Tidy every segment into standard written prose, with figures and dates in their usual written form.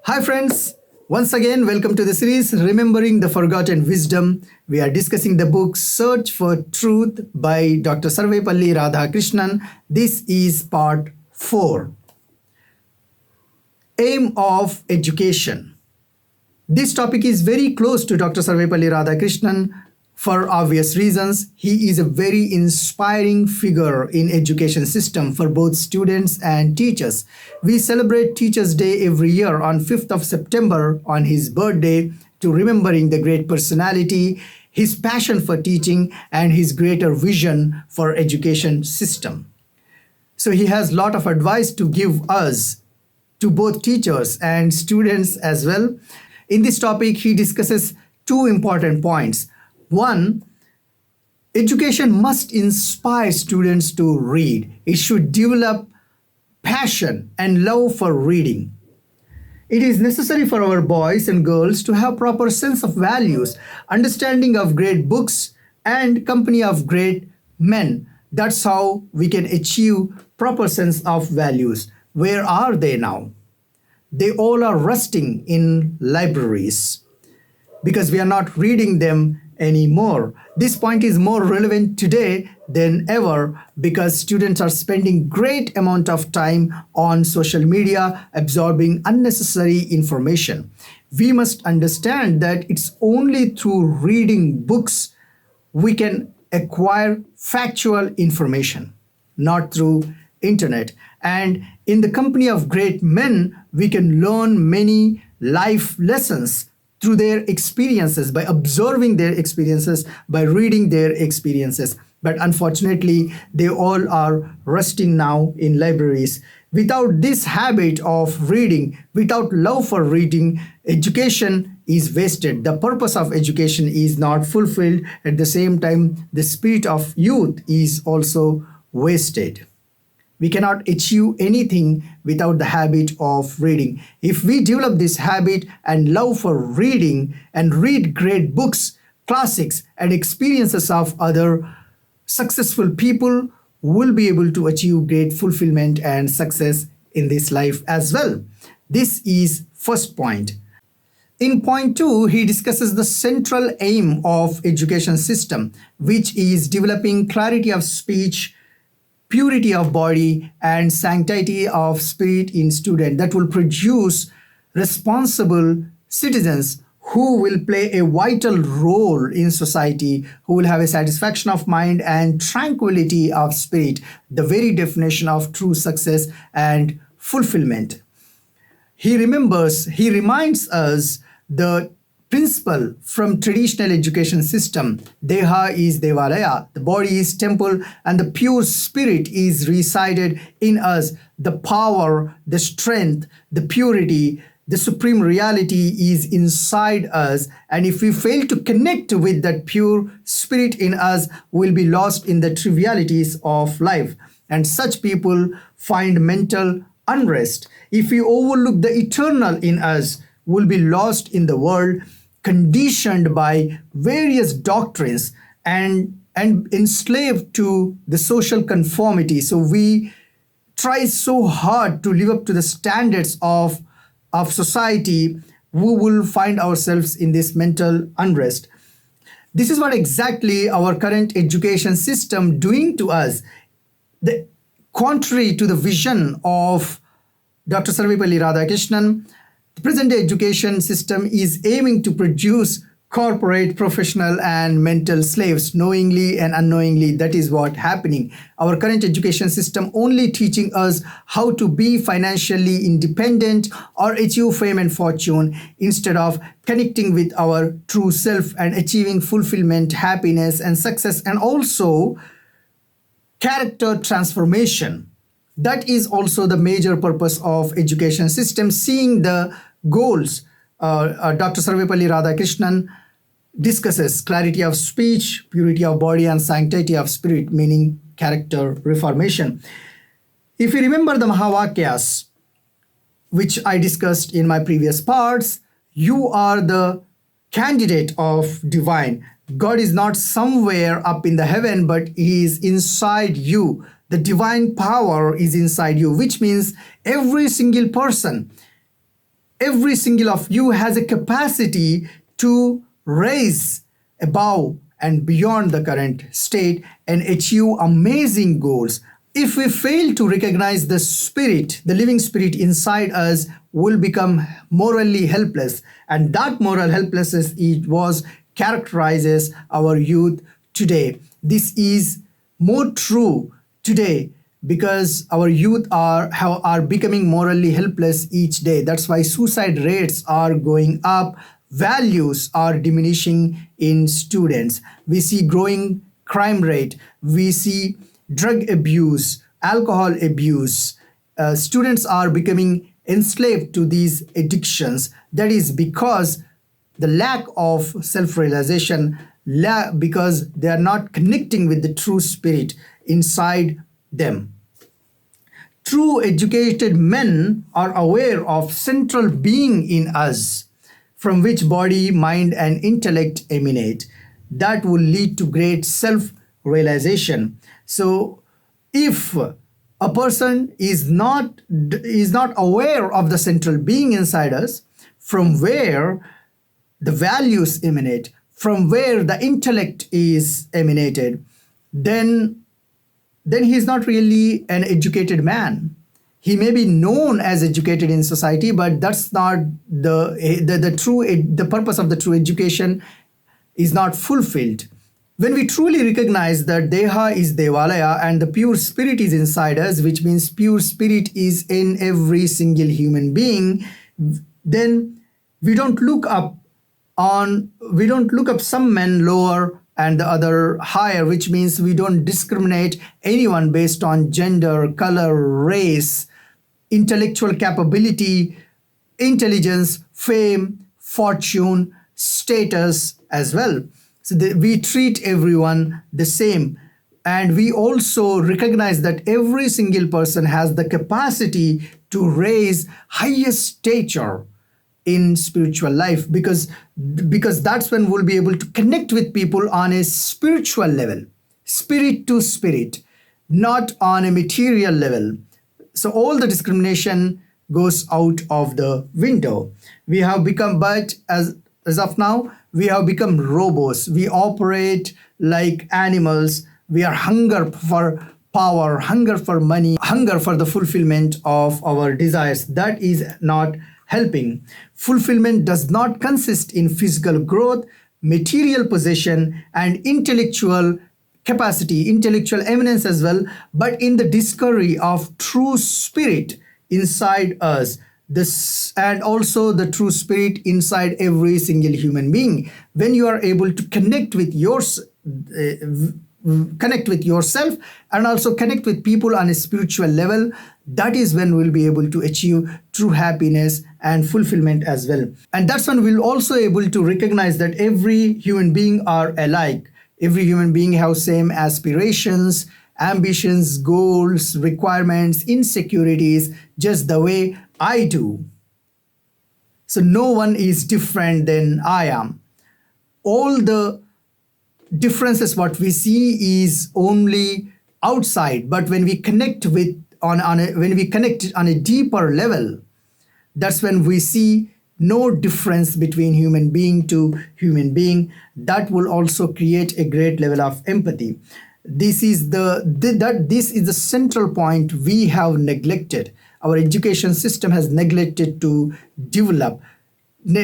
Hi, friends. Once again, welcome to the series Remembering the Forgotten Wisdom. We are discussing the book Search for Truth by Dr. Sarvepalli Radhakrishnan. This is part 4. Aim of Education. This topic is very close to Dr. Sarvepalli Radhakrishnan for obvious reasons. He is a very inspiring figure in education system for both students and teachers. We celebrate Teachers' Day every year on 5th of September on his birthday to remembering the great personality, his passion for teaching, and his greater vision for education system. So he has a lot of advice to give us, to both teachers and students as well. In this topic, he discusses two important points. One, education must inspire students to read. It should develop passion and love for reading. It is necessary for our boys and girls to have proper sense of values, understanding of great books, and company of great men. That's how we can achieve proper sense of values. Where are they now? They all are rusting in libraries because we are not reading them anymore. This point is more relevant today than ever because students are spending great amount of time on social media absorbing unnecessary information. We must understand that it's only through reading books we can acquire factual information, not through internet. And in the company of great men, we can learn many life lessons through their experiences, by observing their experiences, by reading their experiences. But unfortunately, they all are rusting now in libraries. Without this habit of reading, without love for reading, education is wasted. The purpose of education is not fulfilled. At the same time, the spirit of youth is also wasted. We cannot achieve anything without the habit of reading. If we develop this habit and love for reading and read great books, classics, and experiences of other successful people, we'll be able to achieve great fulfillment and success in this life as well. This is first point. In point 2, he discusses the central aim of education system, which is developing clarity of speech, purity of body, and sanctity of spirit in student that will produce responsible citizens who will play a vital role in society, who will have a satisfaction of mind and tranquility of spirit, the very definition of true success and fulfillment. He reminds us the principle from traditional education system. Deha is Devalaya, the body is temple, and the pure spirit is resided in us. The power, the strength, the purity, the supreme reality is inside us. And if we fail to connect with that pure spirit in us, we'll be lost in the trivialities of life. And such people find mental unrest. If we overlook the eternal in us, we'll be lost in the world, conditioned by various doctrines and enslaved to the social conformity. So we try so hard to live up to the standards of society, we will find ourselves in this mental unrest. This is what exactly our current education system doing to us. Contrary to the vision of Dr. Sarvepalli Radhakrishnan, the present-day education system is aiming to produce corporate, professional, and mental slaves, knowingly and unknowingly. That is what happening. Our current education system only teaching us how to be financially independent or achieve fame and fortune instead of connecting with our true self and achieving fulfillment, happiness, and success, and also character transformation. That is also the major purpose of education system, seeing the goals. Dr. Sarvepalli Radhakrishnan discusses clarity of speech, purity of body, and sanctity of spirit, meaning character reformation. If you remember the Mahavakyas, which I discussed in my previous parts, you are the candidate of divine. God is not somewhere up in the heaven, but He is inside you. The divine power is inside you, which means every single person Every single of you has a capacity to raise above and beyond the current state and achieve amazing goals. If we fail to recognize the spirit, the living spirit inside us will become morally helpless. And that moral helplessness characterizes our youth today. This is more true today because our youth are becoming morally helpless each day. That's why suicide rates are going up, values are diminishing in students. We see growing crime rate, we see drug abuse, alcohol abuse. Students are becoming enslaved to these addictions. That is because the lack of self-realization, because they are not connecting with the true spirit inside them. True educated men are aware of central being in us, from which body, mind, and intellect emanate. That will lead to great self-realization. So, if a person is not aware of the central being inside us, from where the values emanate, from where the intellect is emanated, then he is not really an educated man. He may be known as educated in society, but that's not the purpose of the true education is not fulfilled. When we truly recognize that Deha is Devalaya and the pure spirit is inside us, which means pure spirit is in every single human being, then we don't look up some men lower and the other higher, which means we don't discriminate anyone based on gender, color, race, intellectual capability, intelligence, fame, fortune, status as well. So we treat everyone the same. And we also recognize that every single person has the capacity to raise highest stature in spiritual life, because that's when we'll be able to connect with people on a spiritual level, spirit to spirit, not on a material level. So all the discrimination goes out of the window. We have become, but as of now, we have become robots. We operate like animals. We are hunger for power, hunger for money, hunger for the fulfillment of our desires. That is not helping. Fulfillment does not consist in physical growth, material possession, and intellectual capacity, intellectual eminence as well, but in the discovery of true spirit inside us, and also the true spirit inside every single human being. When you are able to connect with yourself and also connect with people on a spiritual level, that is when we'll be able to achieve true happiness and fulfillment as well. And that's when we'll also able to recognize that every human being are alike. Every human being has same aspirations, ambitions, goals, requirements, insecurities, just the way I do. So no one is different than I am. All the differences what we see is only outside, but when we connect on a deeper level, that's when we see no difference between human being to human being. That will also create a great level of empathy. This is the central point we have neglected. Our education system has neglected to develop,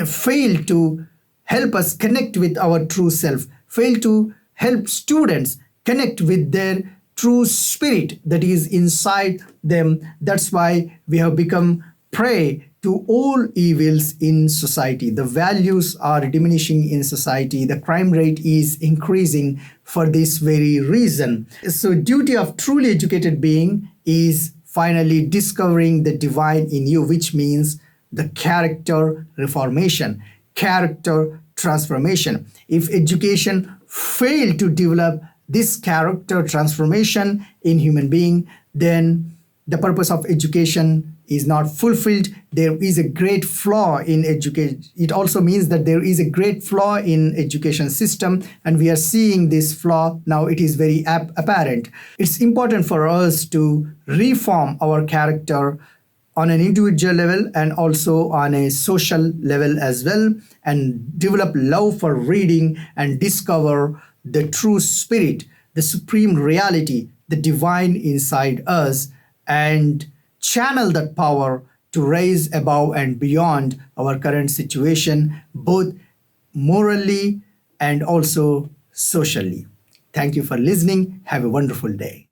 failed to help us connect with our true self, failed to help students connect with their true spirit that is inside them. That's why we have become prey to all evils in society. The values are diminishing in society. The crime rate is increasing for this very reason. So duty of truly educated being is finally discovering the divine in you, which means the character reformation, character transformation. If education failed to develop this character transformation in human being, then the purpose of education is not fulfilled. There is a great flaw in education. It also means that there is a great flaw in education system, and we are seeing this flaw now. It is very apparent. It's important for us to reform our character on an individual level and also on a social level as well, and develop love for reading and discover the true spirit, the supreme reality, the divine inside us, and channel that power to rise above and beyond our current situation, both morally and also socially. Thank you for listening. Have a wonderful day.